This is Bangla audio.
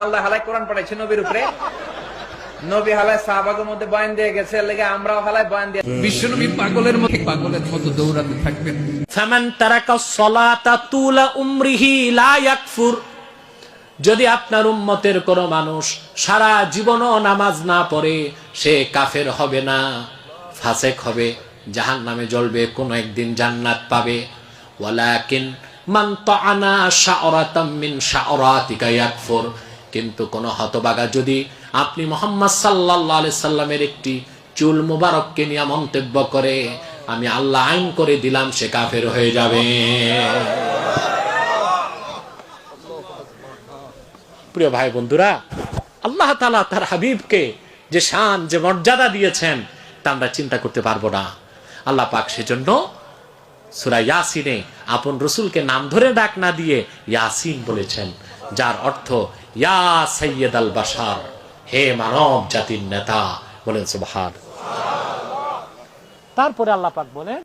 আল্লাহ হালাই কোরআন পাঠাইছে নবীর উপরে, নবী হালাই সাহাবাদের মধ্যে বয়ান দিয়ে গেছে, এর লাগি আমরাও হালাই বয়ান দিয়ে। বিশ্বনবী পাগলের মতো দৌড়াতে থাকবেন। ফামান তারাকা সলাতা তুলা উমরিহি লা ইয়াকফুর, যদি আপনার উম্মতের কোন মানুষ সারা জীবনও নামাজ না পড়ে, সে কাফের হবে না, ফাসেক হবে, জাহান্নামে জ্বলবে, কোন একদিন জান্নাত পাবে। ওয়ালাকিন মান তাআনা শাওরাতাম মিন শাওরাতিকা ইয়াকফুর, কিন্তু কোন হতভাগা যদি আপনি মুহাম্মদ সাল্লাল্লাহু আলাইহি সাল্লামের একটি চুল মুবারককে নিয়ে মন্তব্য করে, আমি আল্লাহ আইন করে দিলাম সে কাফের হয়ে যাবে। প্রিয় ভাই বন্ধুরা, আল্লাহ তাআলা তার হাবিবকে যে শান, যে মর্যাদা দিয়েছেন তা আমরা চিন্তা করতে পারবো না। আল্লাহ পাক সেজন্য সূরা ইয়াসিনে আপন রাসূলকে নাম ধরে ডাক না দিয়ে ইয়াসিন বলেছেন, যার অর্থ ইয়া সাইয়্যিদাল বাশার, হে মানব জাতির নেতা। বলেন সুবহান। তারপরে আল্লাহ পাক বলেন